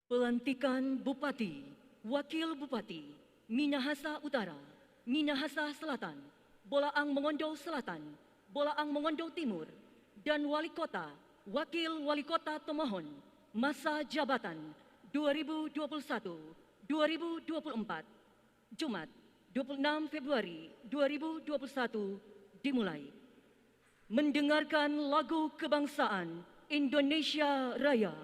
Pelantikan Bupati, Wakil Bupati, Minahasa Utara, Minahasa Selatan, Bolaang Mongondo Selatan, Bolaang Mongondo Timur, dan Wali Kota, Wakil Wali Kota Tomohon, masa jabatan 2021-2024, Jumat 26 Februari 2021 dimulai. Mendengarkan lagu kebangsaan Indonesia Raya.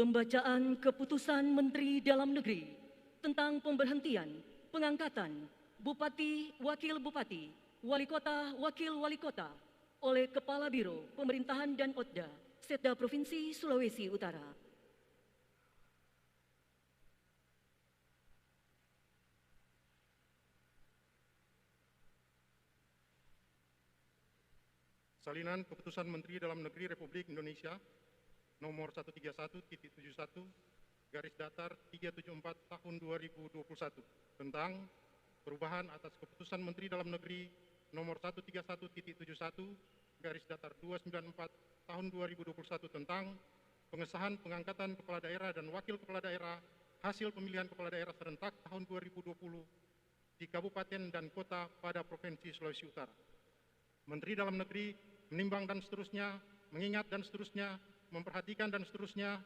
Pembacaan Keputusan Menteri Dalam Negeri tentang pemberhentian, pengangkatan Bupati, Wakil Bupati, Wali Kota, Wakil Wali Kota oleh Kepala Biro Pemerintahan dan Otda, Setda Provinsi Sulawesi Utara. Salinan Keputusan Menteri Dalam Negeri Republik Indonesia nomor 131.71 garis datar 374 tahun 2021 tentang perubahan atas Keputusan Menteri Dalam Negeri nomor 131.71 garis datar 294 tahun 2021 tentang pengesahan pengangkatan kepala daerah dan wakil kepala daerah hasil pemilihan kepala daerah serentak tahun 2020 di kabupaten dan kota pada Provinsi Sulawesi Utara. Menteri Dalam Negeri menimbang dan seterusnya, mengingat dan seterusnya, memperhatikan dan seterusnya,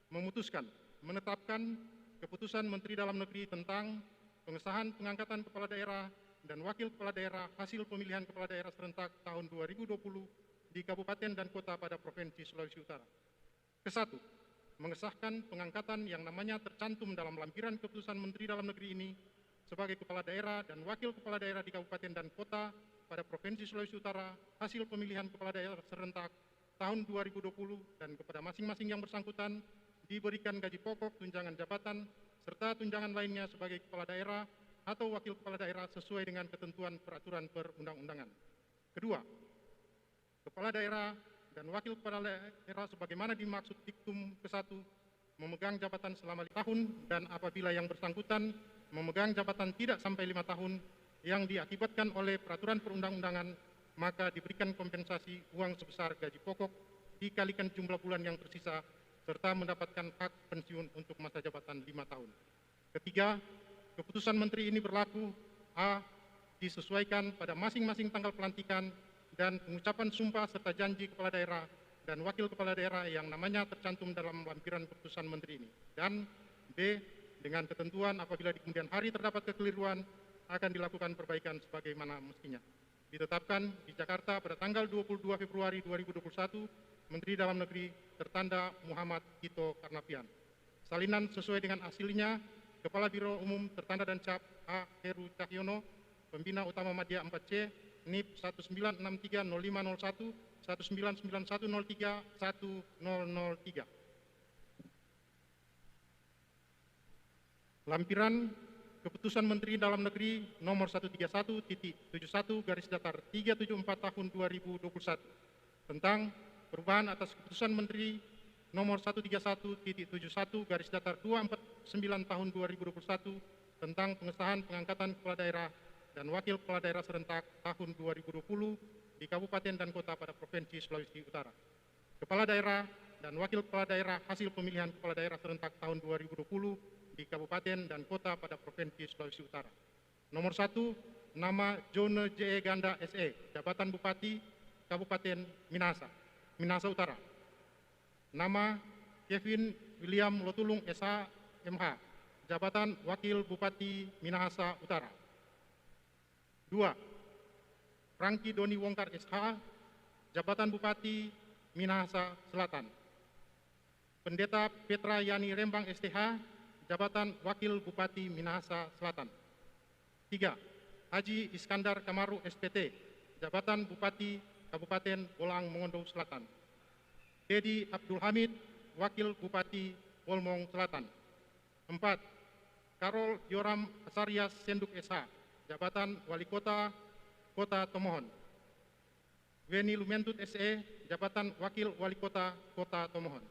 memutuskan, menetapkan Keputusan Menteri Dalam Negeri tentang pengesahan pengangkatan kepala daerah dan wakil kepala daerah hasil pemilihan kepala daerah serentak tahun 2020 di kabupaten dan kota pada Provinsi Sulawesi Utara. Kesatu, mengesahkan pengangkatan yang namanya tercantum dalam lampiran Keputusan Menteri Dalam Negeri ini sebagai kepala daerah dan wakil kepala daerah di kabupaten dan kota pada Provinsi Sulawesi Utara hasil pemilihan kepala daerah serentak tahun 2020 dan kepada masing-masing yang bersangkutan diberikan gaji pokok, tunjangan jabatan, serta tunjangan lainnya sebagai kepala daerah atau wakil kepala daerah sesuai dengan ketentuan peraturan perundang-undangan. Kedua, kepala daerah dan wakil kepala daerah sebagaimana dimaksud diktum ke-1 memegang jabatan selama 5 tahun dan apabila yang bersangkutan memegang jabatan tidak sampai 5 tahun yang diakibatkan oleh peraturan perundang-undangan, maka diberikan kompensasi uang sebesar gaji pokok dikalikan jumlah bulan yang tersisa serta mendapatkan hak pensiun untuk masa jabatan 5 tahun. Ketiga, keputusan menteri ini berlaku a. disesuaikan pada masing-masing tanggal pelantikan dan pengucapan sumpah serta janji kepala daerah dan wakil kepala daerah yang namanya tercantum dalam lampiran keputusan menteri ini, dan b. dengan ketentuan apabila di kemudian hari terdapat kekeliruan akan dilakukan perbaikan sebagaimana mestinya. Ditetapkan di Jakarta pada tanggal 22 Februari 2021, Menteri Dalam Negeri tertanda Muhammad Tito Karnavian. Salinan sesuai dengan hasilnya, Kepala Biro Umum tertanda dan cap A. Heru Cahyono, Pembina Utama Madya 4C, NIP 19630501, 199103, 1003. Lampiran Keputusan Menteri Dalam Negeri nomor 131.71 garis datar 374 tahun 2021 tentang perubahan atas Keputusan Menteri nomor 131.71 garis datar 249 tahun 2021 tentang pengesahan pengangkatan kepala daerah dan wakil kepala daerah serentak tahun 2020 di kabupaten dan kota pada Provinsi Sulawesi Utara. Kepala daerah dan wakil kepala daerah hasil pemilihan kepala daerah serentak tahun 2020 di kabupaten dan kota pada Provinsi Sulawesi Utara. Nomor 1, nama Jone J. Ganda SE, jabatan Bupati Kabupaten Minahasa Utara. Nama Kevin William Lotulung SH MH, jabatan Wakil Bupati Minahasa Utara. 2. Franky Doni Wongkar SH, jabatan Bupati Minahasa Selatan. Pendeta Petra Yani Rembang STH, jabatan Wakil Bupati Minahasa Selatan. 3. Haji Iskandar Kamaru SPT, jabatan Bupati Kabupaten Bolang Mongondo Selatan. Dedi Abdul Hamid, Wakil Bupati Wolmong Selatan. 4. Karol Yoram Asarias Senduk SH, jabatan Wali Kota Kota Tomohon. Weni Lumentut SE, jabatan Wakil Wali Kota Kota Tomohon.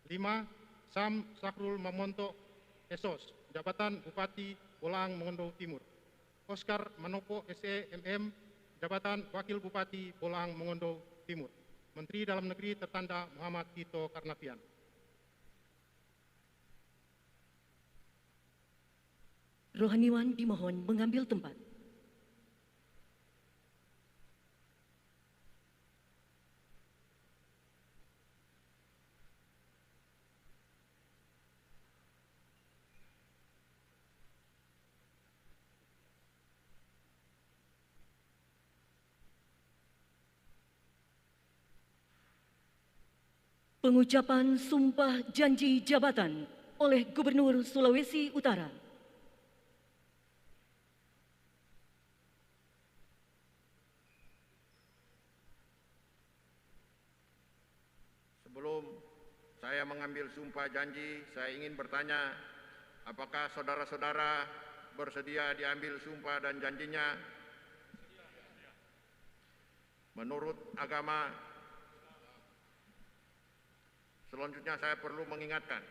5. Sam Sahrul Mamonto Esos, jabatan Bupati Bolang Mongondo Timur. Oscar Manopo SE MM, jabatan Wakil Bupati Bolang Mongondo Timur. Menteri Dalam Negeri tertanda Muhammad Tito Karnavian. Rohaniwan dimohon mengambil tempat. Pengucapan Sumpah Janji Jabatan oleh Gubernur Sulawesi Utara. Sebelum saya mengambil sumpah janji, saya ingin bertanya, apakah saudara-saudara bersedia diambil sumpah dan janjinya? Menurut agama. Selanjutnya saya perlu mengingatkan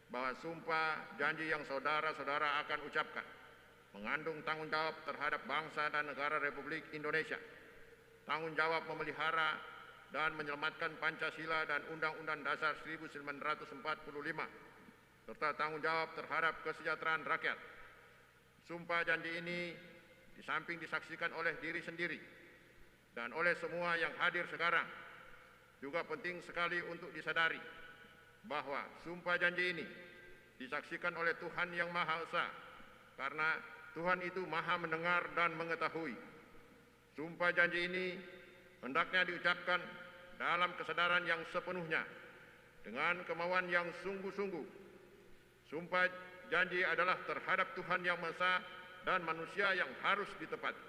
bahwa sumpah janji yang saudara-saudara akan ucapkan mengandung tanggung jawab terhadap bangsa dan negara Republik Indonesia, tanggung jawab memelihara dan menyelamatkan Pancasila dan Undang-Undang Dasar 1945, serta tanggung jawab terhadap kesejahteraan rakyat. Sumpah janji ini di samping disaksikan oleh diri sendiri dan oleh semua yang hadir sekarang, juga penting sekali untuk disadari bahwa sumpah janji ini disaksikan oleh Tuhan Yang Maha Esa, karena Tuhan itu Maha mendengar dan mengetahui. Sumpah janji ini hendaknya diucapkan dalam kesadaran yang sepenuhnya, dengan kemauan yang sungguh-sungguh. Sumpah janji adalah terhadap Tuhan Yang Maha Esa dan manusia yang harus ditepati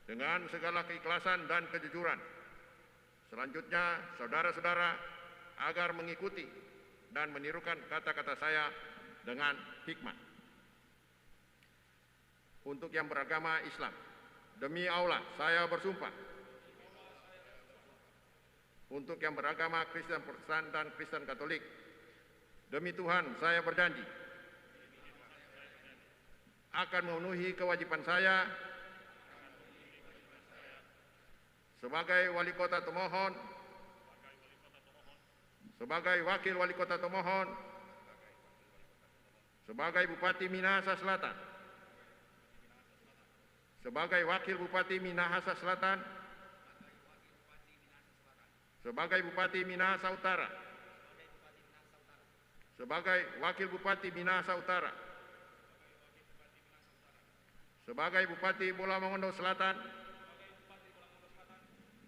dengan segala keikhlasan dan kejujuran. Selanjutnya, saudara-saudara agar mengikuti dan menirukan kata-kata saya dengan hikmat. Untuk yang beragama Islam, demi Allah saya bersumpah. Untuk yang beragama Kristen Protestan dan Kristen Katolik, demi Tuhan saya berjanji akan memenuhi kewajiban saya sebagai Wali Kota Tomohon, sebagai Wakil Wali Kota Tomohon, sebagai Bupati Minahasa Selatan, sebagai Wakil Bupati Minahasa Selatan, sebagai Bupati Minahasa Utara, sebagai Wakil Bupati Minahasa Utara, sebagai Bupati Bola Mongondo Selatan,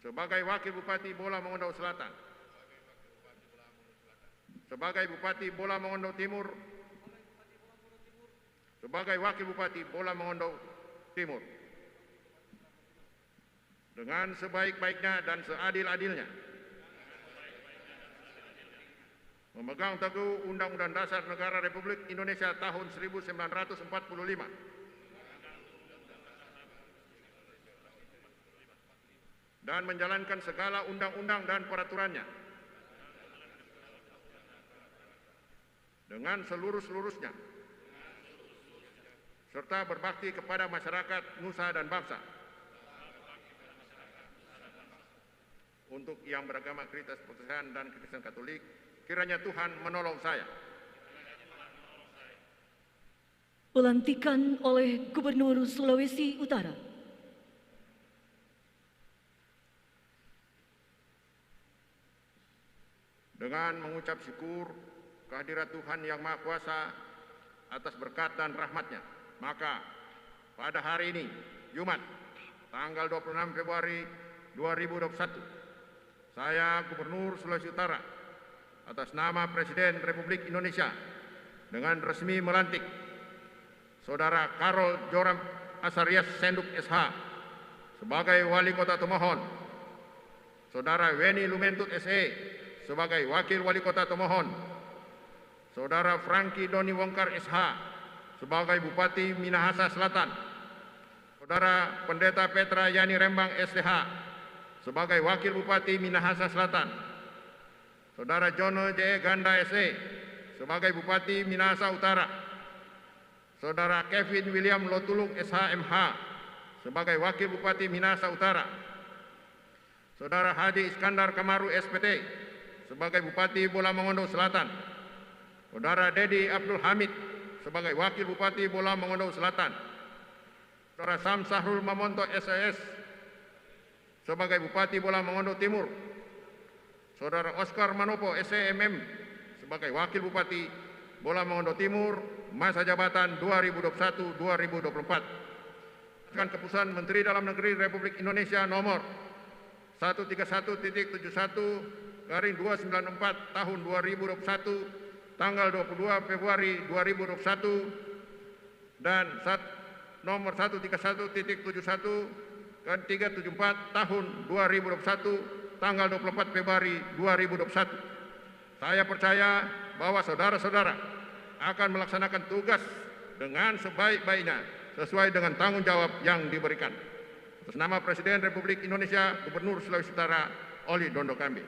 sebagai Wakil Bupati Bola Mongondo Selatan, sebagai Bupati Bola Mongondo Timur, sebagai Wakil Bupati Bola Mongondo Timur, dengan sebaik-baiknya dan seadil-adilnya, memegang teguh Undang-Undang Dasar Negara Republik Indonesia tahun 1945, dan menjalankan segala undang-undang dan peraturannya dengan seluruh-seluruhnya, serta berbakti kepada masyarakat, nusa dan bangsa. Untuk yang beragama Kristen, Protestan dan Kristen Katolik, kiranya Tuhan menolong saya. Pelantikan oleh Gubernur Sulawesi Utara. Dengan mengucap syukur kehadirat Tuhan Yang Maha Kuasa atas berkat dan rahmat-Nya, maka pada hari ini, Jumat, tanggal 26 Februari 2021, saya, Gubernur Sulawesi Utara, atas nama Presiden Republik Indonesia, dengan resmi melantik Saudara Karol Joram Asarias Senduk SH sebagai Wali Kota Tomohon, Saudara Weni Lumentut SE sebagai Wakil Wali Kota Tomohon, Saudara Franky Doni Wongkar SH sebagai Bupati Minahasa Selatan, Saudara Pendeta Petra Yani Rembang SDH sebagai Wakil Bupati Minahasa Selatan, Saudara Jono J. Ganda SE sebagai Bupati Minahasa Utara, Saudara Kevin William Lotulung SHMH sebagai Wakil Bupati Minahasa Utara, Saudara Haji Iskandar Kamaru SPT sebagai Bupati Bola Mongondo Selatan, Saudara Dedi Abdul Hamid sebagai Wakil Bupati Bola Mongondo Selatan, Saudara Sam Sahrul Mamonto SES sebagai Bupati Bola Mongondo Timur, Saudara Oscar Manopo SEMM sebagai Wakil Bupati Bola Mongondo Timur, masa jabatan 2021-2024. Dengan keputusan Menteri Dalam Negeri Republik Indonesia nomor 131.71/294 tahun 2021, tanggal 22 Februari 2021, dan nomor 131.71/374 tahun 2021, tanggal 24 Februari 2021. Saya percaya bahwa saudara-saudara akan melaksanakan tugas dengan sebaik-baiknya sesuai dengan tanggung jawab yang diberikan. Atas nama Presiden Republik Indonesia, Gubernur Sulawesi Utara, Oli Dondo Kambe.